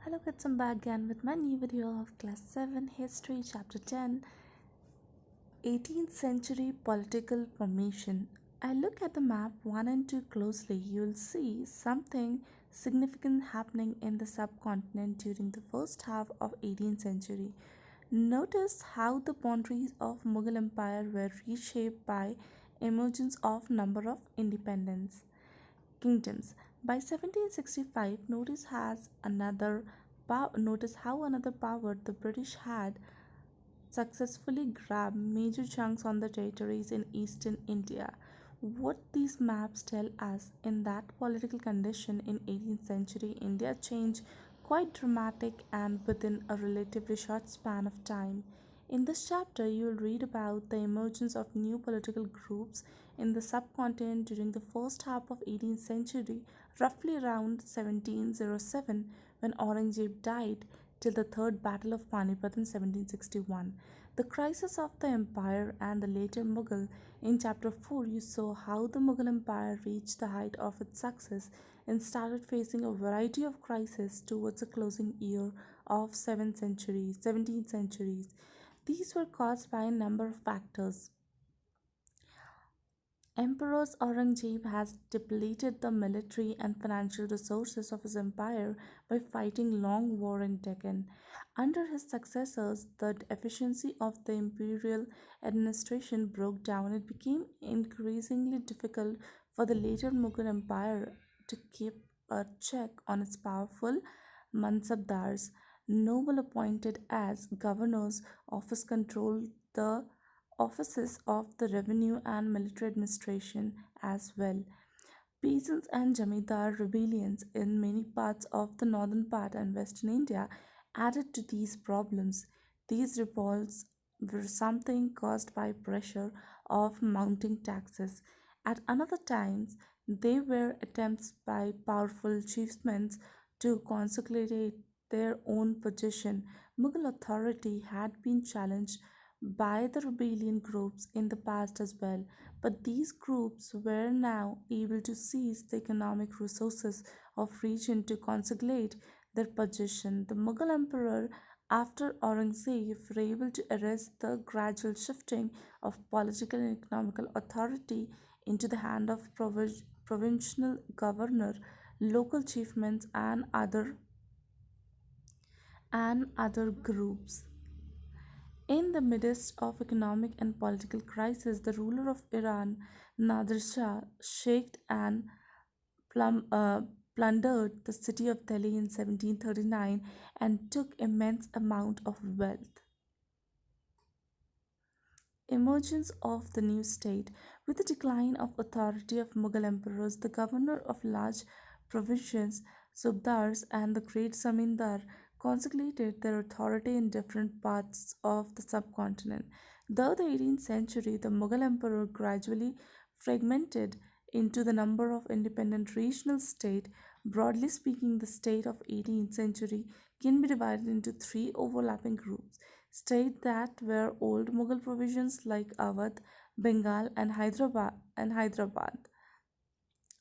Hello kids, I'm back again with my new video of Class 7 History Chapter 10 18th Century Political Formation. I look at the map 1 and 2 closely, you'll see something significant happening in the subcontinent during the first half of 18th century. Notice how the boundaries of Mughal Empire were reshaped by emergence of number of independence kingdoms. By 1765, notice how another power, the British, had successfully grabbed major chunks on the territories in eastern India. What these maps tell us in that political condition in 18th century India changed quite dramatic and within a relatively short span of time. In this chapter, you will read about the emergence of new political groups in the subcontinent during the first half of 18th century, roughly around 1707 when Aurangzeb died, till the Third Battle of Panipat in 1761. The crisis of the empire and the later Mughal. In chapter 4, you saw how the Mughal Empire reached the height of its success and started facing a variety of crises towards the closing year of 17th centuries. These were caused by a number of factors. Emperor Aurangzeb has depleted the military and financial resources of his empire by fighting long war in Deccan. Under his successors, the efficiency of the imperial administration broke down. It became increasingly difficult for the later Mughal Empire to keep a check on its powerful mansabdars. Noble appointed as governors office controlled the offices of the revenue and military administration as well. Peasants and Jamidar rebellions in many parts of the northern part and western India added to these problems. These revolts were something caused by pressure of mounting taxes. At another times, they were attempts by powerful chiefsmen to consolidate their own position. Mughal authority had been challenged by the rebellion groups in the past as well, but these groups were now able to seize the economic resources of region to consolidate their position. The Mughal emperor after Aurangzeb were able to arrest the gradual shifting of political and economical authority into the hand of provincial governor, local chiefmen, and other groups. In the midst of economic and political crisis, the ruler of Iran, Nadir Shah, shaked and plum, uh, plundered the city of Delhi in 1739 and took immense amount of wealth. Emergence of the new state. With the decline of authority of Mughal emperors, the governor of large provinces, subdars, and the great zamindar consolidated their authority in different parts of the subcontinent. Though the 18th century, the Mughal emperor gradually fragmented into the number of independent regional states. Broadly speaking, the state of 18th century can be divided into three overlapping groups: state that were old Mughal provisions like Awadh, Bengal, and Hyderabad.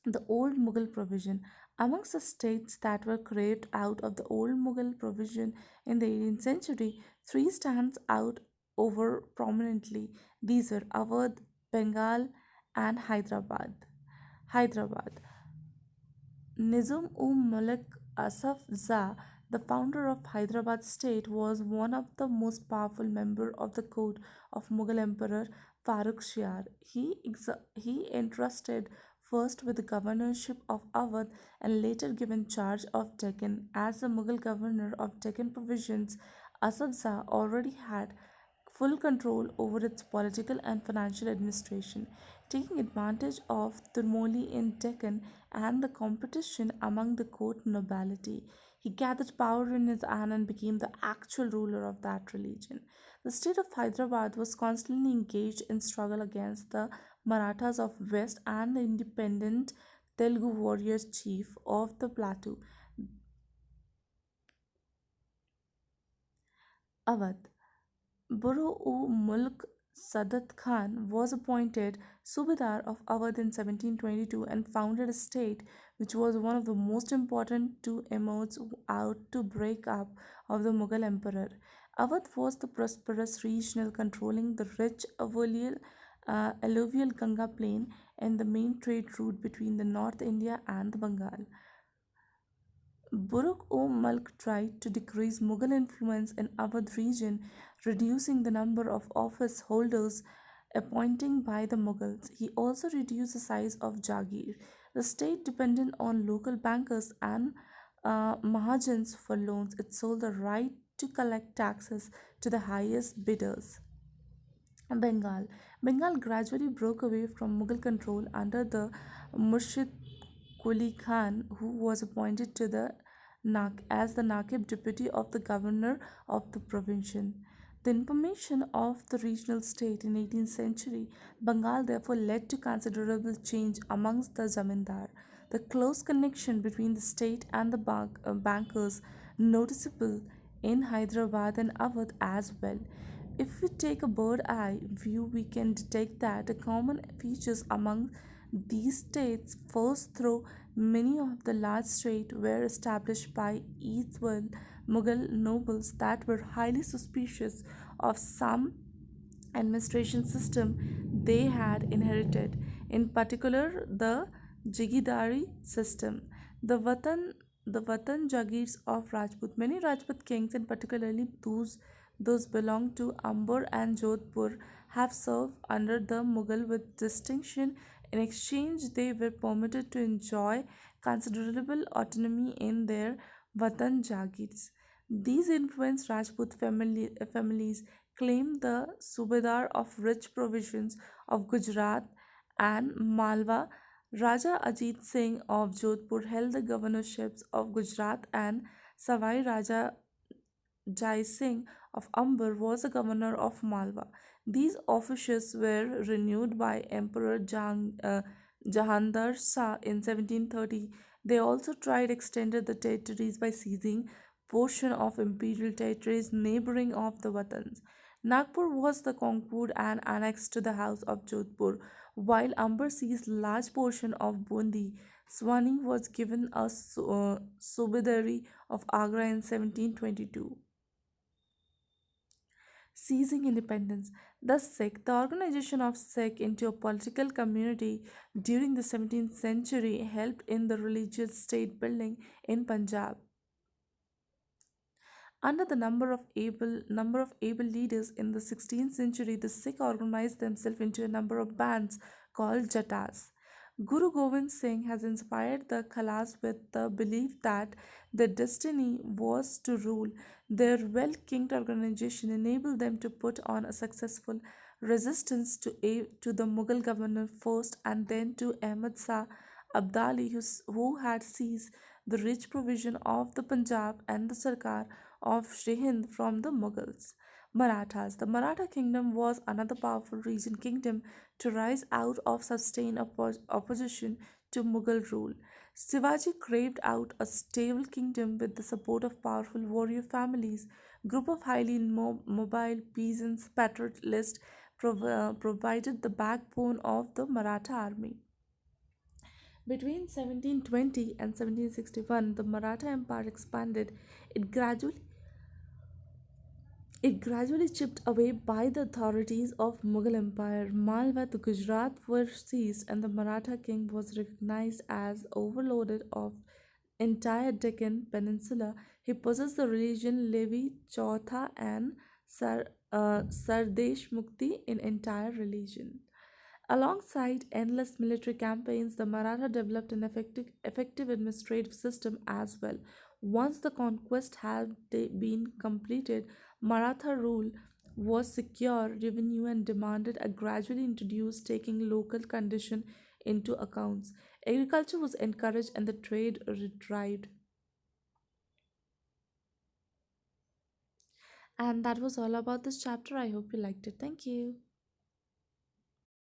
The old Mughal provision. Amongst the states that were carved out of the old Mughal provision in the 18th century, three stands out over prominently. These were Awadh, Bengal, and Hyderabad. Hyderabad. Nizam-ul-Mulk Asaf Jah, the founder of Hyderabad state, was one of the most powerful members of the court of Mughal Emperor Farooq Shiar. He entrusted first with the governorship of Awadh and later given charge of Deccan. As the Mughal governor of Deccan province, Asaf Jah already had full control over its political and financial administration, taking advantage of turmoil in Deccan and the competition among the court nobility. He gathered power in his hand and became the actual ruler of that religion. The state of Hyderabad was constantly engaged in struggle against the Marathas of West and the independent Telugu warrior chief of the plateau, Awadh. Buru-ul-Mulk Sadat Khan was appointed Subedar of Awadh in 1722 and founded a state which was one of the most important to emerge out to break up of the Mughal emperor. Awadh was the prosperous regional controlling the rich alluvial Ganga plain and the main trade route between the North India and the Bengal. Buruk-o-Malk tried to decrease Mughal influence in Awadh region, reducing the number of office holders appointed by the Mughals. He also reduced the size of Jagir. The state depended on local bankers and Mahajans for loans. It sold the right to collect taxes to the highest bidders. Bengal. Bengal gradually broke away from Mughal control under the Murshid Quli Khan, who was appointed to the as the Naqib deputy of the governor of the province. The information of the regional state in 18th century Bengal therefore led to considerable change amongst the zamindar. The close connection between the state and the bankers noticeable in Hyderabad and Awadh as well. If we take a bird eye view, we can detect that the common features among these states first through many of the large states were established by equal Mughal nobles that were highly suspicious of some administration system they had inherited, in particular the Jigidari system. The Vatan Jagirs of Rajput. Many Rajput kings, and particularly those belong to Amber and Jodhpur, have served under the Mughal with distinction. In exchange, they were permitted to enjoy considerable autonomy in their Vatan Jagirs. These influenced families claimed the Subedar of rich provisions of Gujarat and Malwa. Raja Ajit Singh of Jodhpur held the governorships of Gujarat, and Savai Raja Jai Singh of Amber was the governor of Malwa. These offices were renewed by Emperor Jahandar Shah in 1730. They also tried extended the territories by seizing portion of imperial territories neighboring of the Watans. Nagpur was the conquered and annexed to the house of Jodhpur, while Amber seized large portion of Bundi. Swani was given a subsidiary of Agra in 1722. Seizing independence. The Sikh, the organization of Sikh into a political community during the 17th century, helped in the religious state building in Punjab. Under the number of able leaders in the 16th century, the Sikh organized themselves into a number of bands called Jatas. Guru Gobind Singh has inspired the Khalas with the belief that their destiny was to rule. Their well-kinked organization enabled them to put on a successful resistance to the Mughal governor first and then to Ahmad Shah Abdali, who had seized the rich provision of the Punjab and the Sarkar of Srihind from the Mughals. Marathas. The Maratha Kingdom was another powerful region kingdom to rise out of sustained opposition to Mughal rule. Shivaji craved out a stable kingdom with the support of powerful warrior families. Group of highly mobile peasants, patriotists provided the backbone of the Maratha army. Between 1720 and 1761, the Maratha Empire expanded. It gradually it gradually chipped away by the authorities of Mughal Empire. Malwa to Gujarat were seized, and the Maratha king was recognized as overlord of entire Deccan Peninsula. He possessed the religion Levi, Chautha, and Sardesh Mukti in entire religion. Alongside endless military campaigns, the Maratha developed an effective administrative system as well. Once the conquest had been completed, Maratha rule was secure, revenue and demanded a gradually introduced, taking local condition into accounts. Agriculture was encouraged and the trade revived. And that was all about this chapter. I hope you liked it. Thank you.